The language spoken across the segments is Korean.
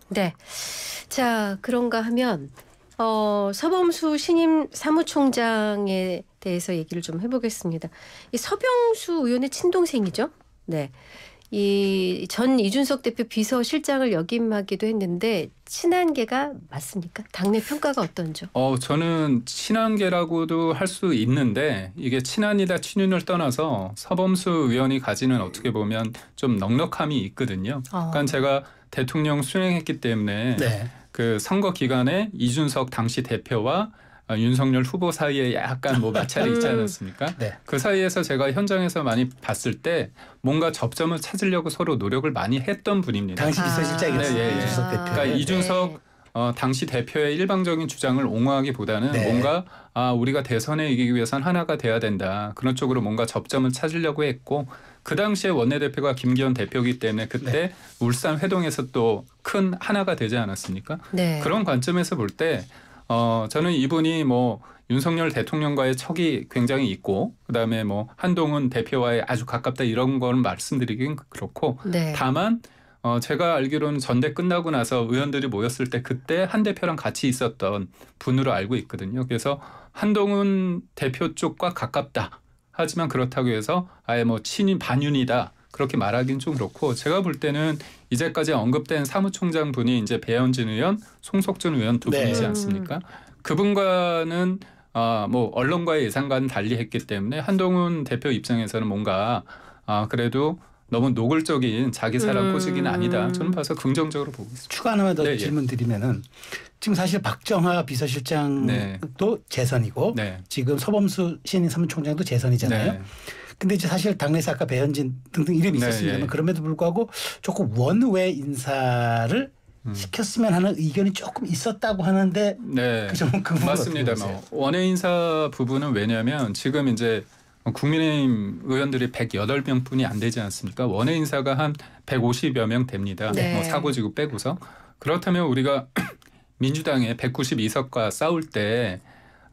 네. 자, 그런가 하면 서범수 신임 사무총장에 대해서 얘기를 좀 해보겠습니다. 이 서병수 의원의 친동생이죠. 네. 이 전 이준석 대표 비서실장을 역임하기도 했는데 친한계가 맞습니까? 당내 평가가 어떤죠? 저는 친한계라고도 할 수 있는데 이게 친한이다 친윤을 떠나서 서범수 의원이 가지는 어떻게 보면 좀 넉넉함이 있거든요. 그러니까 제가 대통령 수행했기 때문에 네. 그 선거 기간에 이준석 당시 대표와 윤석열 후보 사이에 약간 뭐 마찰이 있지 않았습니까? 네. 그 사이에서 제가 현장에서 많이 봤을 때 뭔가 접점을 찾으려고 서로 노력을 많이 했던 분입니다. 당시 비서실장이었어요. 네, 예, 예. 이준석 대표. 그러니까 이준석 당시 대표의 일방적인 주장을 옹호하기보다는 네. 뭔가 우리가 대선에 이기기 위해선 하나가 돼야 된다. 그런 쪽으로 뭔가 접점을 찾으려고 했고 그 당시에 원내대표가 김기현 대표이기 때문에 그때 네. 울산 회동에서 또 큰 하나가 되지 않았습니까? 네. 그런 관점에서 볼 때 저는 이분이 뭐 윤석열 대통령과의 척이 굉장히 있고 그다음에 뭐 한동훈 대표와의 아주 가깝다 이런 거는 말씀드리긴 그렇고 네. 다만 제가 알기로는 전대 끝나고 나서 의원들이 모였을 때 그때 한 대표랑 같이 있었던 분으로 알고 있거든요. 그래서 한동훈 대표 쪽과 가깝다. 하지만 그렇다고 해서 아예 뭐 친인 반윤이다. 그렇게 말하기는 좀 그렇고 제가 볼 때는 이제까지 언급된 사무총장 분이 이제 배현진 의원, 송석준 의원 두 분이지 않습니까? 그분과는 뭐 언론과의 예상과는 달리했기 때문에 한동훈 대표 입장에서는 뭔가 그래도 너무 노골적인 자기 사람 꼬시기는 아니다. 저는 봐서 긍정적으로 보고 있습니다. 추가 하나만 더 네, 질문 드리면은 지금 사실 박정하 비서실장도 네. 재선이고 네. 지금 서범수 신임 사무총장도 재선이잖아요. 네. 근데 이제 사실 당내에서 아까 배현진 등등 이름이 있었습니다만 네, 예. 그럼에도 불구하고 조금 원외 인사를 시켰으면 하는 의견이 조금 있었다고 하는데 네. 그 점은 그 부분 맞습니다. 어떻게 보세요? 원외 인사 부분은 왜냐하면 지금 이제 국민의힘 의원들이 108명뿐이 안 되지 않습니까? 원외 인사가 한 150여 명 됩니다. 네. 뭐 사고지구 빼고서. 그렇다면 우리가 민주당의 192석과 싸울 때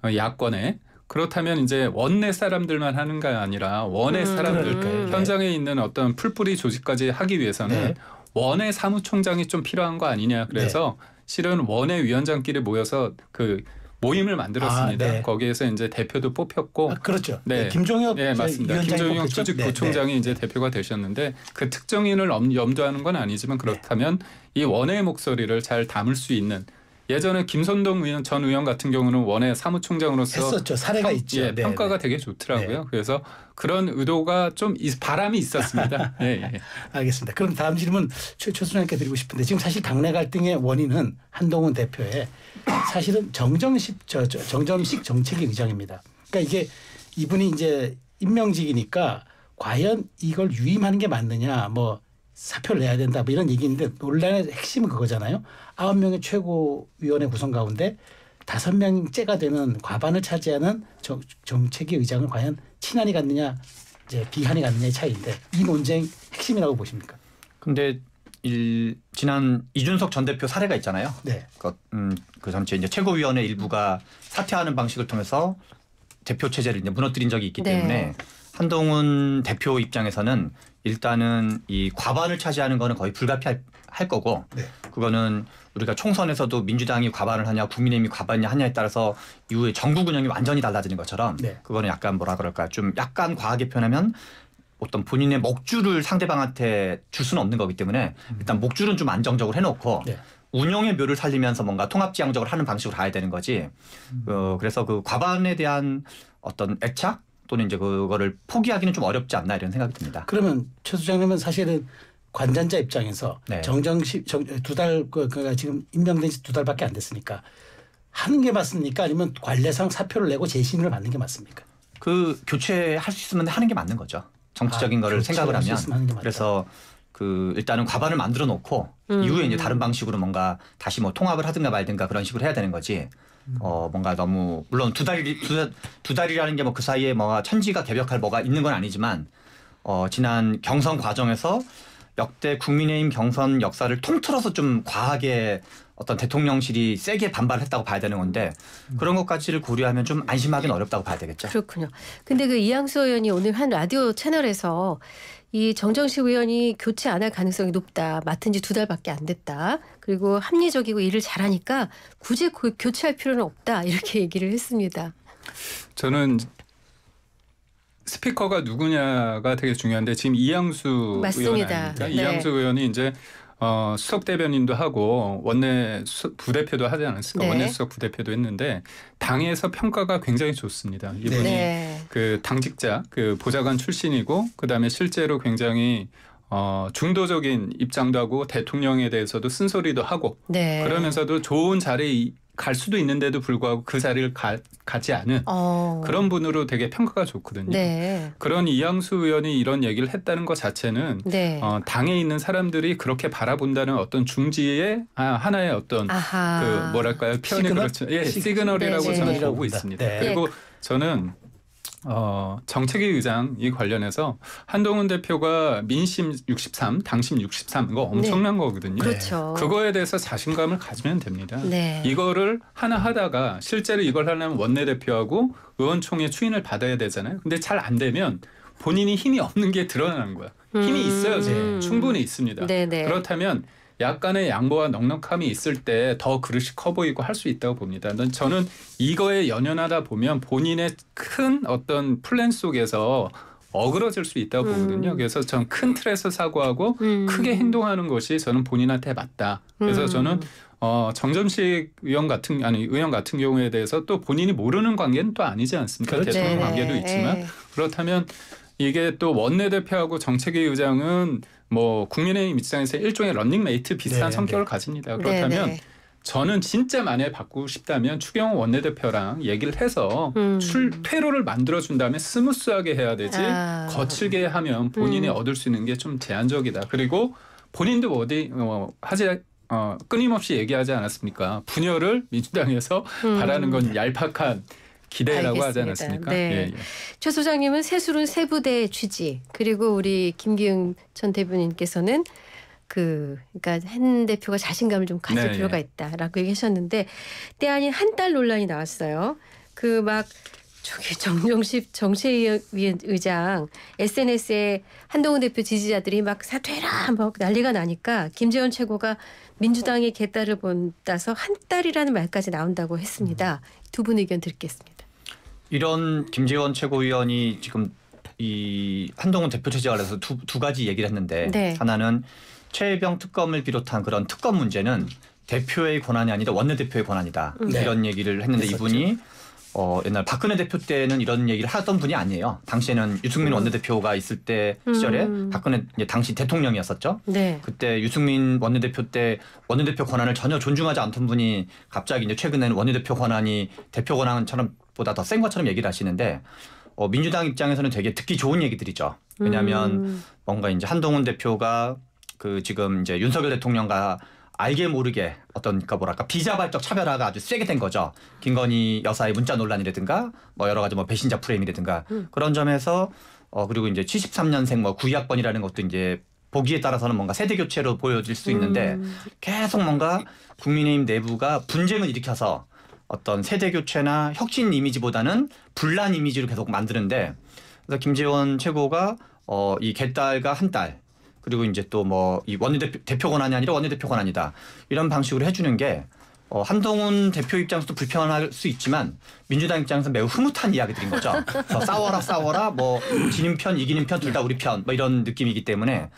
야권에 그렇다면 이제 원내 사람들만 하는 게 아니라 원외 사람들 현장에 있는 어떤 풀뿌리 조직까지 하기 위해서는 네. 원외 사무총장이 좀 필요한 거 아니냐. 그래서 실은 원외 위원장끼리 모여서 그 모임을 만들었습니다. 네. 거기에서 이제 대표도 뽑혔고 그렇죠. 네. 김종혁 네, 맞습니다. 위원장이 김종혁 뽑혔죠? 조직부총장이 네. 이제 대표가 되셨는데 그 특정인을 염두하는 건 아니지만 그렇다면 이 원외의 목소리를 잘 담을 수 있는 예전에 김선동 전 의원 같은 경우는 원외 사무총장으로서 했었죠. 사례가 있죠. 예, 네, 평가가 네. 되게 좋더라고요. 네. 그래서 그런 의도가 좀 바람이 있었습니다. 예, 예. 알겠습니다. 그럼 다음 질문 최 소장님께 드리고 싶은데 지금 사실 당내 갈등의 원인은 한동훈 대표의 사실은 정점식 정책의 의장입니다. 그러니까 이게 이분이 이제 임명직이니까 과연 이걸 유임하는 게 맞느냐 뭐 사표를 내야 된다 뭐 이런 얘기인데 논란의 핵심은 그거잖아요. 9명의 최고위원회 구성 가운데 5명째가 되는 과반을 차지하는 정책위 의장을 과연 친한이 갖느냐 이제 비한이 갖느냐의 차이인데 이 논쟁 핵심이라고 보십니까? 근데 지난 이준석 전 대표 사례가 있잖아요. 네. 그 전체 이제 최고위원회 일부가 사퇴하는 방식을 통해서 대표 체제를 이제 무너뜨린 적이 있기 네. 때문에 한동훈 대표 입장에서는 일단은 이 과반을 차지하는 거는 거의 불가피할 거고 네. 그거는 우리가 총선에서도 민주당이 과반을 하냐 국민의힘이 과반이 하냐에 따라서 이후에 정부 운영이 완전히 달라지는 것처럼 네. 그거는 약간 뭐라 그럴까 좀 약간 과하게 표현하면 어떤 본인의 목줄을 상대방한테 줄 수는 없는 거기 때문에 일단 목줄은 좀 안정적으로 해놓고 네. 운영의 묘를 살리면서 뭔가 통합지향적으로 하는 방식으로 가야 되는 거지. 그래서 그 과반에 대한 어떤 애착 또는 이제 그거를 포기하기는 좀 어렵지 않나 이런 생각이 듭니다. 그러면 최 소장님은 사실은 관전자 입장에서 네. 정정식 2달 그러니까 지금 임명된 지 2달밖에 안 됐으니까 하는 게 맞습니까? 아니면 관례상 사표를 내고 재신임을 받는 게 맞습니까? 그 교체할 수 있으면 하는 게 맞는 거죠. 정치적인 거를 생각을 교체할 수 있으면 하는 게 하면. 맞다. 그래서 그 일단은 과반을 만들어 놓고 이후에 이제 다른 방식으로 뭔가 다시 뭐 통합을 하든가 말든가 그런 식으로 해야 되는 거지. 뭔가 너무 물론 두 달이라는 게 뭐 그 사이에 뭐가 천지가 개벽할 뭐가 있는 건 아니지만 지난 경선 과정에서 역대 국민의힘 경선 역사를 통틀어서 좀 과하게 어떤 대통령실이 세게 반발했다고 봐야 되는 건데 그런 것까지를 고려하면 좀 안심하기는 어렵다고 봐야 되겠죠. 그렇군요. 근데 그 이양수 의원이 오늘 한 라디오 채널에서 이 정정식 의원이 교체 안 할 가능성이 높다. 맡은 지 2달밖에 안 됐다. 그리고 합리적이고 일을 잘하니까 굳이 교체할 필요는 없다. 이렇게 얘기를 했습니다. 저는 스피커가 누구냐가 되게 중요한데 지금 이양수 맞습니다. 의원 아닙니까? 네. 이양수 의원이 이제 수석 대변인도 하고 원내 부대표도 하지 않았습니까? 네. 원내 수석 부대표도 했는데 당에서 평가가 굉장히 좋습니다. 이분이 네. 그 당직자, 그 보좌관 출신이고 그다음에 실제로 굉장히 중도적인 입장도 하고 대통령에 대해서도 쓴소리도 하고 네. 그러면서도 좋은 자리에 갈 수도 있는데도 불구하고 그 자리를 가지 않은 그런 분으로 되게 평가가 좋거든요. 네. 그런 이양수 의원이 이런 얘기를 했다는 것 자체는 네. 당에 있는 사람들이 그렇게 바라본다는 어떤 중지의 하나의 어떤 아하. 그 뭐랄까요 표현이 시그널? 그렇죠. 예, 시그널이라고 네, 저는 네. 보고 있습니다. 네. 그리고 저는 정책위 의장 이 관련해서 한동훈 대표가 민심 63, 당심 63 이거 엄청난 거거든요. 그렇죠. 그거에 대해서 자신감을 가지면 됩니다. 네. 이거를 하나 하다가 실제로 이걸 하려면 원내대표하고 의원총회 추인을 받아야 되잖아요. 근데 잘 안 되면 본인이 힘이 없는 게 드러나는 거야. 힘이 있어요. 충분히 있습니다. 네네. 그렇다면 약간의 양보와 넉넉함이 있을 때 더 그릇이 커 보이고 할 수 있다고 봅니다. 저는 이거에 연연하다 보면 본인의 큰 어떤 플랜 속에서 어그러질 수 있다고 보거든요. 그래서 전 큰 틀에서 사고하고 크게 행동하는 것이 저는 본인한테 맞다. 그래서 저는 정점식 의원 같은 경우에 대해서 또 본인이 모르는 관계는 또 아니지 않습니까? 그렇죠. 대통령 네네. 관계도 있지만 네. 그렇다면 이게 또 원내대표하고 정책위 의장은 뭐 국민의힘 입장에서 일종의 런닝메이트 비슷한 네, 성격을 네. 가집니다. 그렇다면 네네. 저는 진짜 만약에 바꾸고 싶다면 추경호 원내대표랑 얘기를 해서 퇴로를 만들어준 다음에 스무스하게 해야 되지 거칠게 하면 본인이 얻을 수 있는 게 좀 제한적이다. 그리고 본인도 끊임없이 얘기하지 않았습니까? 분열을 민주당에서 바라는 건 얄팍한 기대라고 하지 알겠습니다. 않았습니까? 네. 예, 예. 최 소장님은 새술은 세부대의 취지 그리고 우리 김기웅 전 대표님께서는 그러니까 한 대표가 자신감을 좀 가질 네, 필요가 있다라고 얘기하셨는데 때 아닌 한 달 논란이 나왔어요. 그 막 정정식 정세위 의장 SNS에 한동훈 대표 지지자들이 막 사퇴라 막 난리가 나니까 김재원 최고가 민주당의 개딸을 본따서 한 달이라는 말까지 나온다고 했습니다. 두 분 의견 듣겠습니다. 이런 김재원 최고위원이 지금 이 한동훈 대표 체제가 그래서 두 가지 얘기를 했는데 네. 하나는 최혜병 특검을 비롯한 그런 특검 문제는 대표의 권한이 아니라 원내대표의 권한이다. 네. 이런 얘기를 했는데 했었죠. 이분이 옛날 박근혜 대표 때는 이런 얘기를 하던 분이 아니에요. 당시에는 유승민 원내대표가 있을 때 시절에 박근혜 이제 당시 대통령이었었죠. 네. 그때 유승민 원내대표 때 원내대표 권한을 전혀 존중하지 않던 분이 갑자기 이제 최근에는 원내대표 권한이 대표 권한처럼 보다 더 센 것처럼 얘기를 하시는데 민주당 입장에서는 되게 듣기 좋은 얘기들이죠. 왜냐하면 뭔가 이제 한동훈 대표가 그 지금 이제 윤석열 대통령과 알게 모르게 어떤 뭐랄까 비자발적 차별화가 아주 세게 된 거죠. 김건희 여사의 문자 논란이라든가 뭐 여러 가지 뭐 배신자 프레임이라든가 그런 점에서 그리고 이제 73년생 뭐 9학번이라는 것도 이제 보기에 따라서는 뭔가 세대 교체로 보여질 수 있는데 계속 뭔가 국민의힘 내부가 분쟁을 일으켜서 어떤 세대 교체나 혁신 이미지보다는 분란 이미지를 계속 만드는데 그래서 김재원 최고가 이 개딸과 한 딸 그리고 이제 또 뭐 이 원내대표 권한이 아니라 원내대표 권한이다 이런 방식으로 해주는 게 한동훈 대표 입장에서도 불편할 수 있지만 민주당 입장에서 매우 흐뭇한 이야기들인 거죠. 싸워라 뭐 지는 편 이기는 편 둘 다 우리 편 뭐 이런 느낌이기 때문에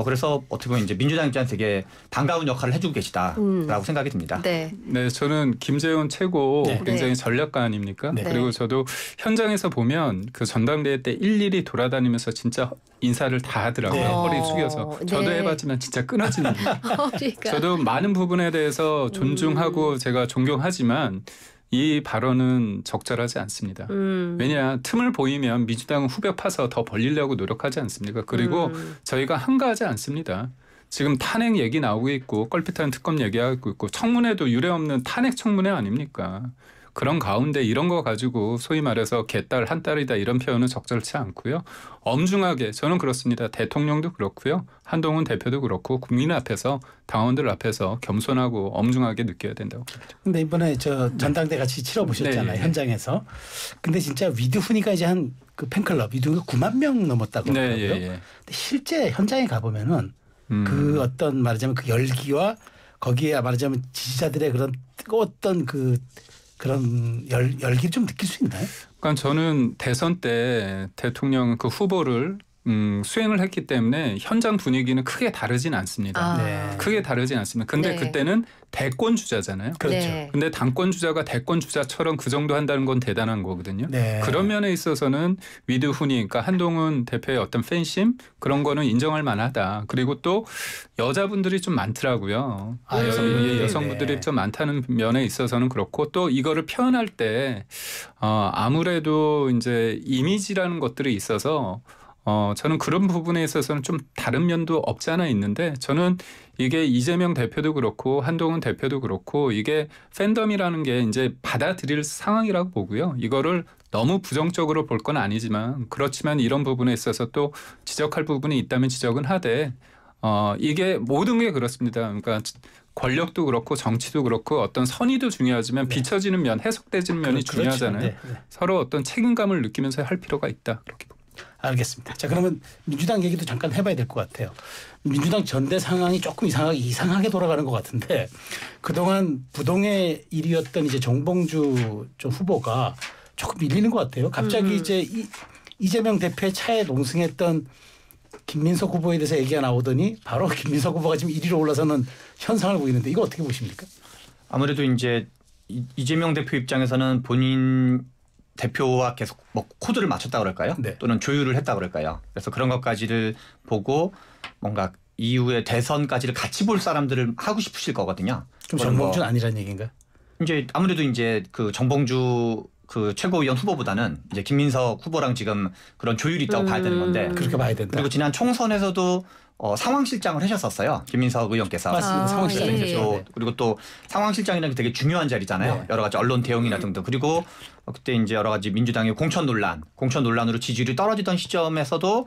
그래서 어떻게 보면 이제 민주당 입장에서 되게 반가운 역할을 해주고 계시다라고 생각이 듭니다. 네. 네, 저는 김재원 최고 네. 굉장히 네. 전략가 아닙니까? 네. 그리고 저도 현장에서 보면 그 전당대회 때 일일이 돌아다니면서 진짜 인사를 다 하더라고요. 네. 허리 숙여서. 저도 네. 해봤지만 진짜 끊어지는 일이에요. 그러니까. 저도 많은 부분에 대해서 존중하고 제가 존경하지만 이 발언은 적절하지 않습니다. 왜냐 틈을 보이면 민주당은 후벼 파서 더 벌리려고 노력하지 않습니까? 그리고 저희가 한가하지 않습니다. 지금 탄핵 얘기 나오고 있고 껄핏한 특검 얘기하고 있고 청문회도 유례없는 탄핵 청문회 아닙니까? 그런 가운데 이런 거 가지고 소위 말해서 개딸 한 딸이다 이런 표현은 적절치 않고요. 엄중하게 저는 그렇습니다. 대통령도 그렇고요. 한동훈 대표도 그렇고 국민 앞에서 당원들 앞에서 겸손하고 엄중하게 느껴야 된다고 봅니다. 근데 이번에 저 전당대 같이 치러 보셨잖아요. 네. 현장에서. 근데 진짜 위드훈이가 이제 한 그 팬클럽 위드훈이 9만 명 넘었다고 네, 하더라고요. 예, 예. 근데 실제 현장에 가보면은 그 어떤 말하자면 그 열기와 거기에 말하자면 지지자들의 그런 뜨거웠던 그런 열기를 좀 느낄 수 있나요? 그러니까 저는 대선 때 대통령 그 후보를 수행을 했기 때문에 현장 분위기는 크게 다르진 않습니다. 아. 네. 크게 다르진 않습니다. 근데 네. 그때는 대권 주자잖아요. 그렇죠. 네. 근데 당권 주자가 대권 주자처럼 그 정도 한다는 건 대단한 거거든요. 네. 그런 면에 있어서는 위드훈이 그러니까 한동훈 대표의 어떤 팬심 그런 거는 인정할 만하다. 그리고 또 여자분들이 좀 많더라고요. 아, 여성분들이? 여성분들이 네. 좀 많다는 면에 있어서는 그렇고 또 이거를 표현할 때 아무래도 이제 이미지라는 것들이 있어서 저는 그런 부분에 있어서는 좀 다른 면도 없지 않아 있는데 저는 이게 이재명 대표도 그렇고 한동훈 대표도 그렇고 이게 팬덤이라는 게 이제 받아들일 상황이라고 보고요. 이거를 너무 부정적으로 볼 건 아니지만 그렇지만 이런 부분에 있어서 또 지적할 부분이 있다면 지적은 하되 이게 모든 게 그렇습니다. 그러니까 권력도 그렇고 정치도 그렇고 어떤 선의도 중요하지만 네. 비춰지는 면, 해석되지는 면이 그렇죠. 중요하잖아요. 네, 네. 서로 어떤 책임감을 느끼면서 할 필요가 있다. 그렇게 봅니다. 알겠습니다. 자, 그러면 민주당 얘기도 잠깐 해봐야 될 것 같아요. 민주당 전대 상황이 조금 이상하게 돌아가는 것 같은데 그동안 부동의 1위였던 이제 정봉주 후보가 조금 밀리는 것 같아요. 갑자기 이제 이재명 대표의 차에 농승했던 김민석 후보에 대해서 얘기가 나오더니 바로 김민석 후보가 지금 1위로 올라서는 현상을 보이는데 이거 어떻게 보십니까? 아무래도 이제 이재명 대표 입장에서는 본인 대표와 계속 뭐 코드를 맞췄다 그럴까요? 네. 또는 조율을 했다 그럴까요? 그래서 그런 것까지를 보고 뭔가 이후에 대선까지를 같이 볼 사람들을 하고 싶으실 거거든요. 좀 그런 정봉주는 거. 아니라는 얘기인가요? 이제 아무래도 이제 그 정봉주 그 최고위원 후보보다는 이제 김민석 후보랑 지금 그런 조율이 있다고 봐야 되는 건데 그렇게 봐야 된다. 그리고 지난 총선에서도 상황실장을 하셨었어요. 김민석 의원께서. 맞습니다. 상황실장이죠. 또 네. 그리고 또 상황실장이라는 게 되게 중요한 자리잖아요. 네. 여러 가지 언론 대응이나 등등. 그리고 그때 이제 여러 가지 민주당의 공천 논란으로 지지율이 떨어지던 시점에서도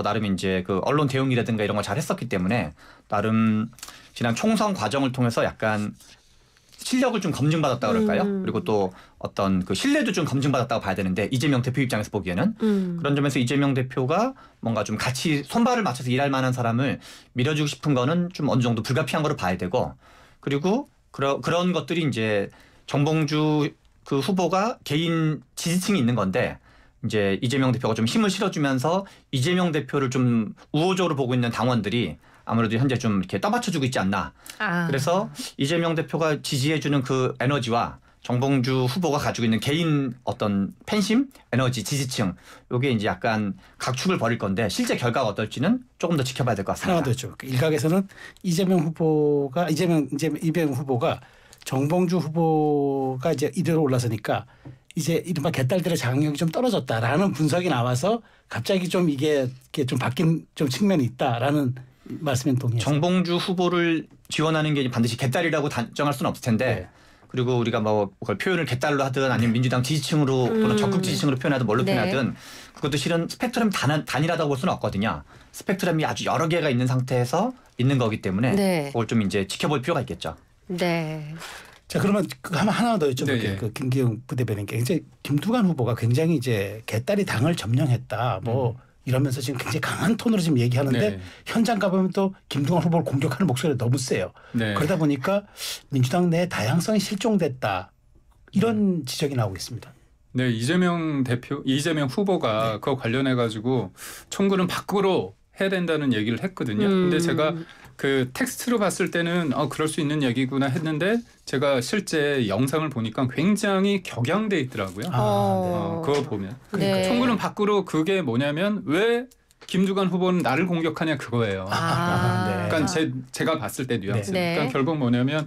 나름 이제 그 언론 대응이라든가 이런 걸 잘 했었기 때문에 나름 지난 총선 과정을 통해서 약간 실력을 좀 검증받았다 그럴까요? 그리고 또 어떤 그 신뢰도 좀 검증받았다고 봐야 되는데 이재명 대표 입장에서 보기에는 그런 점에서 이재명 대표가 뭔가 좀 같이 손발을 맞춰서 일할 만한 사람을 밀어주고 싶은 거는 좀 어느 정도 불가피한 거로 봐야 되고 그리고 그런 것들이 이제 정봉주 그 후보가 개인 지지층이 있는 건데 이제 이재명 대표가 좀 힘을 실어주면서 이재명 대표를 좀 우호적으로 보고 있는 당원들이 아무래도 현재 좀 이렇게 떠받쳐주고 있지 않나. 그래서 이재명 대표가 지지해주는 그 에너지와 정봉주 후보가 가지고 있는 개인 어떤 팬심, 에너지, 지지층 이게 이제 약간 각축을 벌일 건데 실제 결과가 어떨지는 조금 더 지켜봐야 될 것 같습니다. 하나 더 있죠. 일각에서는 이재명 후보가 정봉주 후보가 이제 1위로 올라서니까 이제 이른바 개딸들의 장악력이 좀 떨어졌다라는 분석이 나와서 갑자기 좀 이게 좀 바뀐 좀 측면이 있다라는 말씀에 동의해요. 정봉주 후보를 지원하는 게 반드시 개딸이라고 단정할 수는 없을 텐데 네. 그리고 우리가 뭐 그걸 표현을 개딸로 하든 아니면 민주당 지지층으로 또는 적극 지지층으로 표현하든 뭘로 네. 표현하든 그것도 실은 스펙트럼이 단일하다고 볼 수는 없거든요. 스펙트럼이 아주 여러 개가 있는 상태에서 있는 거기 때문에 네. 그걸 좀 이제 지켜볼 필요가 있겠죠. 네. 자, 그러면 하나 더 여쭤볼게요. 네, 예. 그 김기용 부대변인께 이제 김두관 후보가 굉장히 이제 개딸이 당을 점령했다 뭐 이러면서 지금 굉장히 강한 톤으로 지금 얘기하는데 네. 현장 가보면 또 김두관 후보를 공격하는 목소리가 너무 세요. 네. 그러다 보니까 민주당 내 다양성이 실종됐다 이런 지적이 나오고 있습니다. 네, 이재명 후보가 그거 관련해 가지고 총구는 밖으로 해야 된다는 얘기를 했거든요. 근데 제가 그 텍스트로 봤을 때는 그럴 수 있는 얘기구나 했는데 제가 실제 영상을 보니까 굉장히 격양돼 있더라고요. 그거 보면 네. 총구는 밖으로 그게 뭐냐면 왜 김두관 후보는 나를 공격하냐 그거예요. 네. 그러니까 제가 봤을 때 뉘앙스. 네. 그러니까 결국 뭐냐면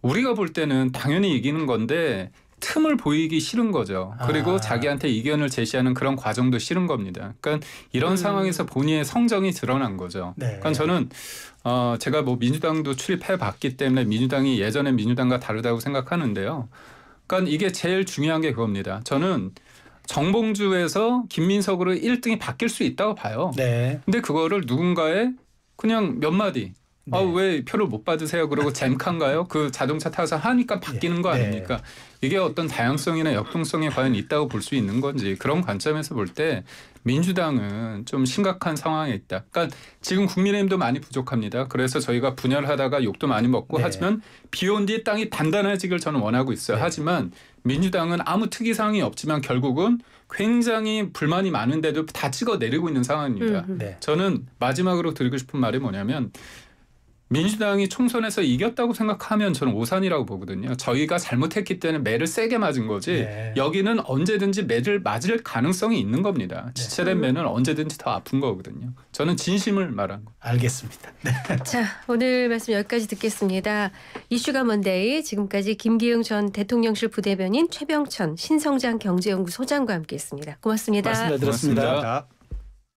우리가 볼 때는 당연히 이기는 건데 틈을 보이기 싫은 거죠. 그리고 자기한테 이견을 제시하는 그런 과정도 싫은 겁니다. 그러니까 이런 상황에서 본인의 성정이 드러난 거죠. 네. 그러니까 저는 제가 뭐 민주당도 출입해 봤기 때문에 민주당이 예전의 민주당과 다르다고 생각하는데요. 그러니까 이게 제일 중요한 게 그겁니다. 저는 정봉주에서 김민석으로 1등이 바뀔 수 있다고 봐요. 네. 근데 그거를 누군가의 그냥 몇 마디 네. 왜 표를 못 받으세요? 그러고 잼칸가요? 그 자동차 타서 하니까 바뀌는 거 네. 아닙니까? 이게 어떤 다양성이나 역동성이 과연 있다고 볼 수 있는 건지 그런 관점에서 볼 때 민주당은 좀 심각한 상황에 있다. 그러니까 지금 국민의힘도 많이 부족합니다. 그래서 저희가 분열하다가 욕도 많이 먹고 네. 하지만 비온 뒤 땅이 단단해지길 저는 원하고 있어요. 네. 하지만 민주당은 아무 특이사항이 없지만 결국은 굉장히 불만이 많은데도 다 찍어 내리고 있는 상황입니다. 네. 저는 마지막으로 드리고 싶은 말이 뭐냐면 민주당이 총선에서 이겼다고 생각하면 저는 오산이라고 보거든요. 저희가 잘못했기 때문에 매를 세게 맞은 거지 네. 여기는 언제든지 매를 맞을 가능성이 있는 겁니다. 지체된 매는 언제든지 더 아픈 거거든요. 저는 진심을 말한 거. 알겠습니다. 네. 자, 오늘 말씀 여기까지 듣겠습니다. 이슈가 먼데이 지금까지 김기용 전 대통령실 부대변인 최병천 신성장 경제연구소장과 함께했습니다. 고맙습니다. 말씀 잘 들었습니다. 고맙습니다.